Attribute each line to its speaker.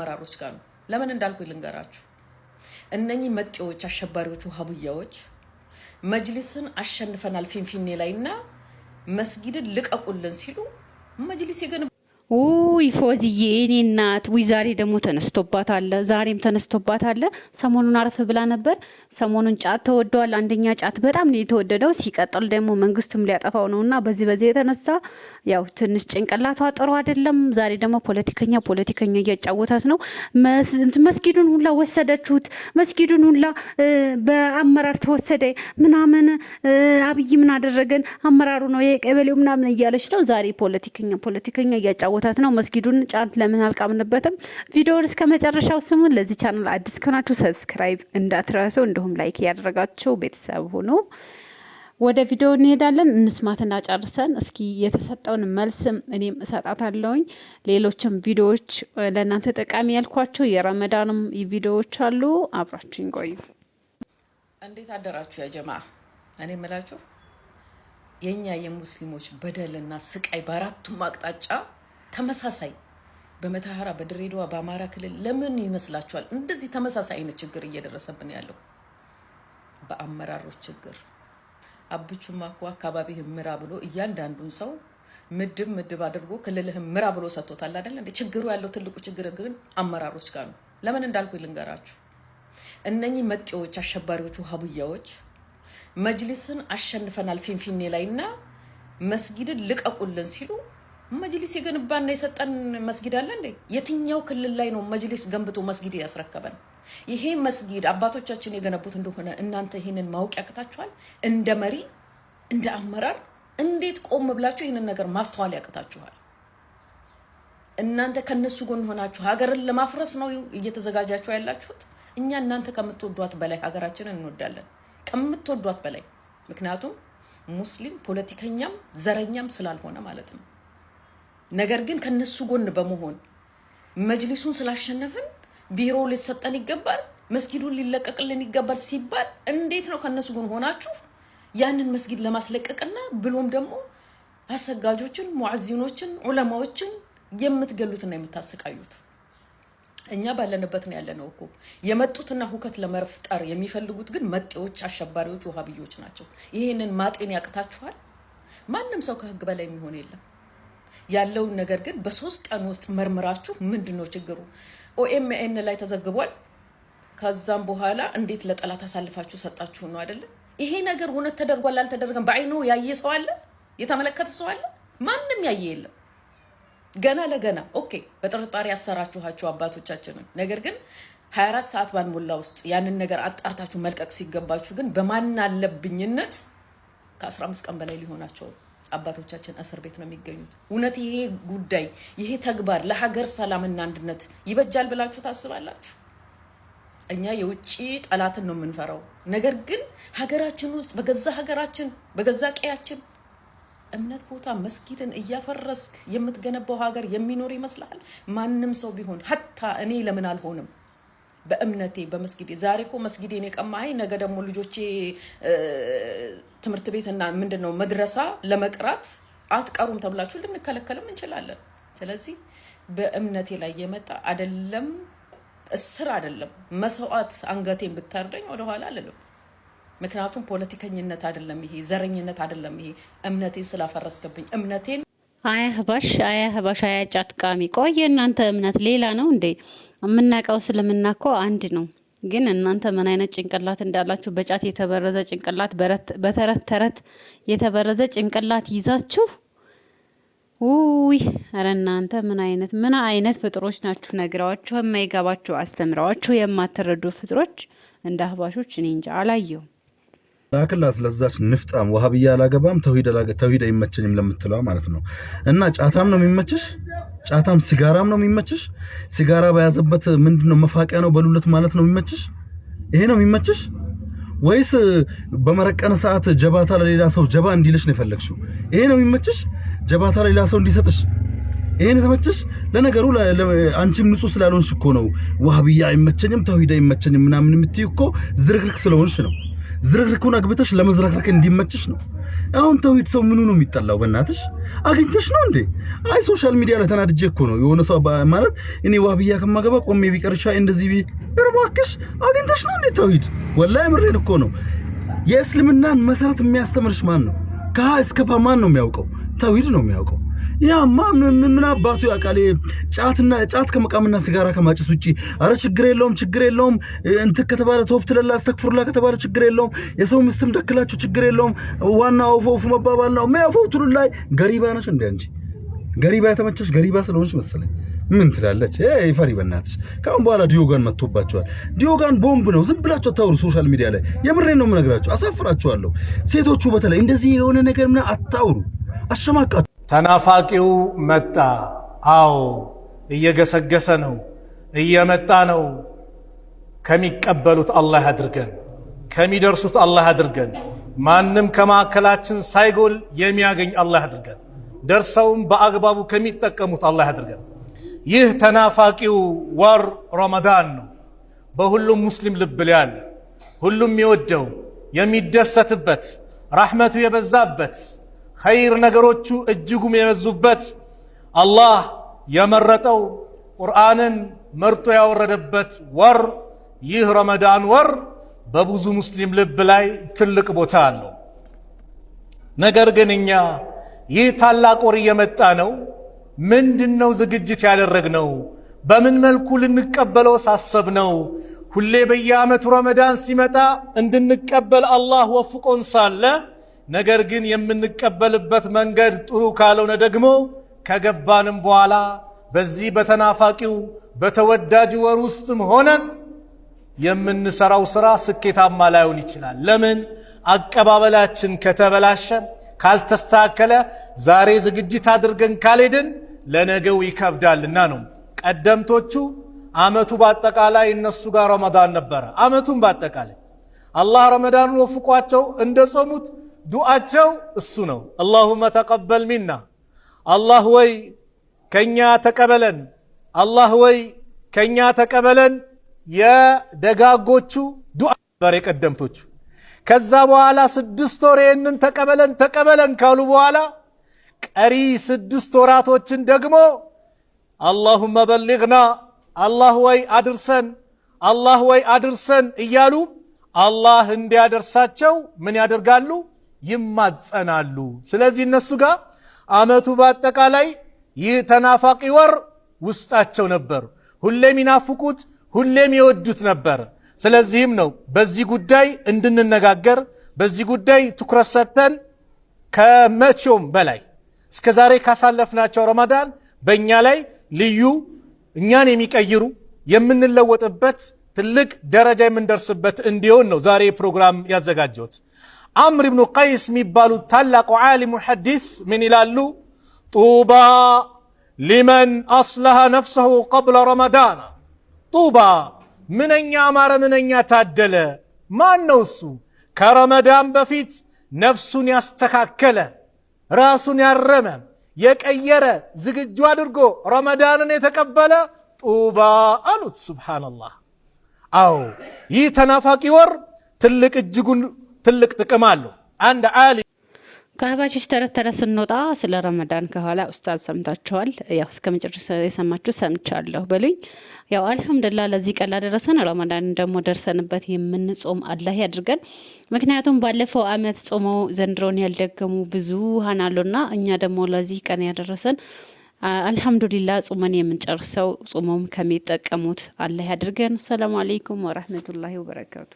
Speaker 1: አመራሮች ጋር ነው። ለምን እንዳልኩ ልንገራችሁ። እነኚህ መጤዎች አሸባሪዎቹ ሀቡያዎች መጅሊስን አሸንፈናል ፊንፊኔ ላይና መስጊድን ልቀቁልን ሲሉ መጅሊስ የገነ
Speaker 2: ፎዚዬ እኔ እናት ዛሬ ደግሞ ተነስቶባታል። ዛሬም ተነስቶባታል። ሰሞኑን አረፍ ብላ ነበር። ሰሞኑን ጫት ተወደዋል። አንደኛ ጫት በጣም ነው የተወደደው። ሲቀጥል ደግሞ መንግስትም ሊያጠፋው ነውና በዚህ የተነሳ ያው ትንሽ ጭንቅላቷ ጥሩ አይደለም። ዛሬ ደግሞ ፖለቲከኛ እያጫወታት ነው። መስጊዱን ሁላ ወሰደችሁት፣ መስጊዱን ሁላ በአመራር ተወሰደ ምናምን፣ አብይ ምን አደረገን፣ አመራሩ ነው የቀበሌው ምናምን እያለች ነው። ዛሬ ፖለቲከኛ እያጫወታት ነው። መስጊዱን ጫት ለምን አልቃምንበትም? ቪዲዮውን እስከ መጨረሻው ስሙን። ለዚህ ቻናል አዲስ ከሆናችሁ ሰብስክራይብ እንዳትረሱ፣ እንዲሁም ላይክ ያደረጋችሁ ቤተሰብ ሁኑ። ወደ ቪዲዮ እንሄዳለን። እንስማትና ጨርሰን እስኪ የተሰጠውን መልስም እኔም እሰጣታለሁኝ። ሌሎችም ቪዲዮዎች ለእናንተ ጠቃሚ ያልኳቸው የረመዳንም ቪዲዮዎች አሉ። አብራችሁኝ ቆዩ።
Speaker 1: እንዴት አደራችሁ ያ ጀማ? እኔ የምላችሁ የኛ የሙስሊሞች በደልና ስቃይ በአራቱም አቅጣጫ ተመሳሳይ በመተሐራ በድሬዳዋ በአማራ ክልል ለምን ይመስላችኋል እንደዚህ ተመሳሳይ አይነት ችግር እየደረሰብን ያለው? በአመራሮች ችግር። አብቹማ እኮ አካባቢህ ምራ ብሎ እያንዳንዱን ሰው ምድብ አድርጎ ክልልህ ምራ ብሎ ሰጥቶታል አይደል እንዴ? ችግሩ ያለው ትልቁ ችግር ግን አመራሮች ጋር ነው። ለምን እንዳልኩ ልንገራችሁ። እነኚህ መጤዎች አሸባሪዎቹ ሀቡያዎች መጅሊስን አሸንፈናል ፊንፊኔ ላይና መስጊድን ልቀቁልን ሲሉ መጅሊስ የገነባና የሰጠን መስጊድ አለ እንዴ? የትኛው ክልል ላይ ነው መጅሊስ ገንብቶ መስጊድ ያስረከበን? ይሄ መስጊድ አባቶቻችን የገነቡት እንደሆነ እናንተ ይሄንን ማወቅ ያቅታችኋል? እንደ መሪ እንደ አመራር እንዴት ቆም ብላችሁ ይሄንን ነገር ማስተዋል ያቅታችኋል? እናንተ ከነሱ ጎን ሆናችሁ ሀገርን ለማፍረስ ነው እየተዘጋጃችሁ ያላችሁት። እኛ እናንተ ከምትወዷት በላይ ሀገራችንን እንወዳለን፣ ከምትወዷት በላይ። ምክንያቱም ሙስሊም ፖለቲከኛም ዘረኛም ስላልሆነ ማለት ነው። ነገር ግን ከነሱ ጎን በመሆን መጅሊሱን ስላሸነፈን ቢሮ ሊሰጠን ይገባል፣ መስጊዱን ሊለቀቅልን ይገባል ሲባል እንዴት ነው ከነሱ ጎን ሆናችሁ ያንን መስጊድ ለማስለቀቅና ብሎም ደግሞ አሰጋጆችን፣ ሙአዚኖችን፣ ዑለማዎችን የምትገሉትና የምታሰቃዩት? እኛ ባለንበት ነው ያለነው እኮ። የመጡትና ሁከት ለመፍጠር የሚፈልጉት ግን መጤዎች አሸባሪዎች ወሃቢዮች ናቸው። ይሄንን ማጤን ያቅታችኋል? ማንም ሰው ከህግ በላይ የሚሆን የለም። ያለውን ነገር ግን በ3 ቀን ውስጥ መርምራችሁ ምንድነው ችግሩ? ኦኤምኤን ላይ ተዘግቧል። ከዛም በኋላ እንዴት ለጠላት አሳልፋችሁ ሰጣችሁ ነው አይደለ? ይሄ ነገር እውነት ተደርጓል አልተደረገም በአይኑ ያየ ሰው አለ? የተመለከተ ሰው አለ? ማንም ያየ የለም። ገና ለገና ኦኬ በጥርጣሬ ያሰራችኋቸው አባቶቻችንን፣ ነገር ግን 24 ሰዓት ባንሞላ ውስጥ ያንን ነገር አጣርታችሁ መልቀቅ ሲገባችሁ ግን በማን አለብኝነት ከ15 ቀን በላይ ሊሆናቸው አባቶቻችን እስር ቤት ነው የሚገኙት። እውነት ይሄ ጉዳይ ይሄ ተግባር ለሀገር ሰላምና አንድነት ይበጃል ብላችሁ ታስባላችሁ? እኛ የውጪ ጠላትን ነው የምንፈራው። ነገር ግን ሀገራችን ውስጥ በገዛ ሀገራችን በገዛ ቀያችን እምነት ቦታ መስጊድን እያፈረስክ የምትገነባው ሀገር የሚኖር ይመስላል? ማንም ሰው ቢሆን ሀታ እኔ ለምን አልሆንም በእምነቴ በመስጊዴ? ዛሬ እኮ መስጊዴን የቀማኸኝ ነገ ደግሞ ልጆቼ ትምህርት ቤትና ምንድነው መድረሳ ለመቅራት አትቀሩም ተብላችሁ ልንከለከልም እንችላለን። ስለዚህ በእምነቴ ላይ የመጣ አይደለም እስር አይደለም መስዋዕት አንገቴን ብታርደኝ ወደ ኋላ አልልም። ምክንያቱም ፖለቲከኝነት አይደለም ይሄ፣ ዘረኝነት አይደለም ይሄ። እምነቴን ስላፈረስከብኝ እምነቴን
Speaker 2: አያህባሽ አያጫት ቃሚ። ቆይ እናንተ እምነት ሌላ ነው እንዴ? የምናውቀው እስልምና እኮ አንድ ነው። ግን እናንተ ምን አይነት ጭንቅላት እንዳላችሁ፣ በጫት የተበረዘ ጭንቅላት፣ በተረት ተረት የተበረዘ ጭንቅላት ይዛችሁ ኧረ እናንተ ምን አይነት ፍጥሮች ናችሁ? ነግራችሁ የማይገባችሁ አስተምራችሁ የማትረዱ ፍጥሮች እንደ አህባሾች እኔ እንጃ አላየሁም።
Speaker 3: ላክላት ለዛች ንፍጣም ወሃብያ አላገባም ተውሂድ አይመቸኝም ለምትለው ማለት ነው። እና ጫታም ነው የሚመችሽ? ጫታም ሲጋራም ነው የሚመችሽ? ሲጋራ በያዘበት ምንድነው መፋቂያ ነው በሉለት ማለት ነው የሚመችሽ? ይሄ ነው የሚመችሽ? ወይስ በመረቀነ ሰዓት ጀባታ ለሌላ ሰው ጀባ እንዲልሽ ነው የፈለግሽው? ይሄ ነው የሚመችሽ? ጀባታ ለሌላ ሰው እንዲሰጥሽ ይሄ ነው ተመችሽ? ለነገሩ አንቺም ንጹህ ስላልሆንሽ እኮ ነው ወሃብያ አይመቸኝም ተውሂድ አይመቸኝም ምናምን የምትይ እኮ ዝርክርክ ስለሆንሽ ነው። ዝርክርኩን አግብተሽ ለመዝረክረክ እንዲመችሽ ነው። አሁን ተውሂድ ሰው ምኑ ነው የሚጠላው? በእናትሽ አግኝተሽ ነው እንዴ? አይ ሶሻል ሚዲያ ላይ ተናድጄ እኮ ነው የሆነ ሰው ማለት እኔ ዋህብያ ከማገባ ቆሜ ቢቀርሻ እንደዚህ እባክሽ አግኝተሽ ነው እንዴ ተውሂድ? ወላሂ ምሬን እኮ ነው። የእስልምናን መሰረት የሚያስተምርሽ ማን ነው? ከሀ እስከ ፐ ማን ነው የሚያውቀው? ተውሂድ ነው የሚያውቀው። ያማ ምን አባቱ ያውቃል? ጫት ከመቃምና ሲጋራ ከማጨስ ውጪ አረ ችግር የለውም እንት ከተባለ ተወብ ትለላ አስተክፍሩላ ከተባለ ችግር የለውም። የሰው ምስትም ደክላችሁ ችግር የለውም። ዋና አውፎፍ መባባል ነው። ማያውፉት ላይ ገሪባ ነሽ እንዴ አንቺ? ገሪባ የተመቸሽ ገሪባ ስለሆንሽ መሰለኝ። ምን ትላለች? ይፈሪ በእናትሽ። ካሁን በኋላ ዲዮጋን መጥቶባቸዋል። ዲዮጋን ቦምብ ነው። ዝም ብላችሁ ታውሩ ሶሻል ሚዲያ ላይ። የምሬን ነው የምነግራችሁ። አሳፍራችኋለሁ። ሴቶቹ በተለይ እንደዚህ የሆነ ነገር ምን አታውሩ። አሸማቃችሁ።
Speaker 4: ተናፋቂው መጣ። አዎ እየገሰገሰ ነው፣ እየመጣ ነው። ከሚቀበሉት አላህ አድርገን፣ ከሚደርሱት አላህ አድርገን፣ ማንም ከማዕከላችን ሳይጎል የሚያገኝ አላህ አድርገን፣ ደርሰውም በአግባቡ ከሚጠቀሙት አላህ አድርገን። ይህ ተናፋቂው ወር ረመዳን ነው። በሁሉም ሙስሊም ልብ ላይ ያለ ሁሉም የሚወደው የሚደሰትበት ረሕመቱ የበዛበት ኸይር ነገሮቹ እጅጉም የበዙበት አላህ የመረጠው ቁርአንን መርጦ ያወረደበት ወር ይህ ረመዳን ወር በብዙ ሙስሊም ልብ ላይ ትልቅ ቦታ አለው። ነገር ግን እኛ ይህ ታላቅ ወር እየመጣ ነው፣ ምንድነው ዝግጅት ያደረግነው? በምን መልኩ ልንቀበለው ሳሰብነው? ሁሌ በየዓመቱ ረመዳን ሲመጣ እንድንቀበል አላህ ወፍቆን ሳለ ነገር ግን የምንቀበልበት መንገድ ጥሩ ካልሆነ ደግሞ ከገባንም በኋላ በዚህ በተናፋቂው በተወዳጅ ወር ውስጥም ሆነን የምንሰራው ስራ ስኬታማ ላይሆን ይችላል። ለምን? አቀባበላችን ከተበላሸ ካልተስተካከለ ዛሬ ዝግጅት አድርገን ካልሄድን ለነገው ይከብዳልና ነው። ቀደምቶቹ አመቱ በአጠቃላይ እነሱ ጋር ረመዳን ነበረ። አመቱን በአጠቃላይ አላህ ረመዳኑን ወፍቋቸው እንደጾሙት ዱዓቸው እሱ ነው። አላሁመ ተቀበል ሚና፣ አላህ ወይ ከኛ ተቀበለን፣ አላህ ወይ ከኛ ተቀበለን። የደጋጎቹ ዱዓ ነበር የቀደምቶቹ። ከዛ በኋላ 6 ወር ይህንን ተቀበለን ካሉ በኋላ ቀሪ 6 ወራቶችን ደግሞ አላሁመ በሊግና፣ አላህ ወይ አድርሰን፣ አላህ ወይ አድርሰን እያሉ አላህ እንዲያደርሳቸው ምን ያደርጋሉ? ይማጸናሉ። ስለዚህ እነሱ ጋር አመቱ በአጠቃላይ ይህ ተናፋቂ ወር ውስጣቸው ነበር። ሁሌም ይናፍቁት፣ ሁሌም ይወዱት ነበር። ስለዚህም ነው በዚህ ጉዳይ እንድንነጋገር፣ በዚህ ጉዳይ ትኩረት ሰጥተን ከመቼውም በላይ እስከዛሬ ካሳለፍናቸው ረመዳን በእኛ ላይ ልዩ እኛን የሚቀይሩ የምንለወጥበት ትልቅ ደረጃ የምንደርስበት እንዲሆን ነው ዛሬ ፕሮግራም ያዘጋጀሁት። አምር ኢብኑ ቀይስ የሚባሉ ታላቁ ዓሊም ሙሐዲስ ምን ይላሉ? ጡባ ሊመን አስለሐ ነፍሰሁ ቀብለ ረመዳን። ጡባ ምንኛ አማረ፣ ምንኛ ታደለ። ማን ነው እሱ? ከረመዳን በፊት ነፍሱን ያስተካከለ፣ ራሱን ያረመ፣ የቀየረ፣ ዝግጁ አድርጎ ረመዳንን የተቀበለ ጡባ አሉት። ሱብሃንአላህ። አዎ ይህ ተናፋቂ ወር ትልቅ እጅጉን ትልቅ ጥቅም አለው። አንድ ዓሊም
Speaker 2: ከአህባሾች ተረት ስንወጣ ስለ ረመዳን ከኋላ ኡስታዝ ሰምታችኋል። ያው እስከ መጨረሻ የሰማችሁ ሰምቻለሁ በሉኝ። ያው አልহামዱሊላህ ለዚህ ቀን ላደረሰን ረመዳን ደግሞ ደርሰንበት የምንጾም አላህ ያድርገን። ምክንያቱም ባለፈው አመት ጾመው ዘንድሮን ያልደገሙ ብዙሃን አሉና እኛ ደግሞ ለዚህ ቀን ያደረሰን አልহামዱሊላህ ጾመን የምንጨርሰው ጾመውም ከሚጠቀሙት አላህ ያድርገን። ሰላም አለይኩም ወራህመቱላሂ ወበረካቱ።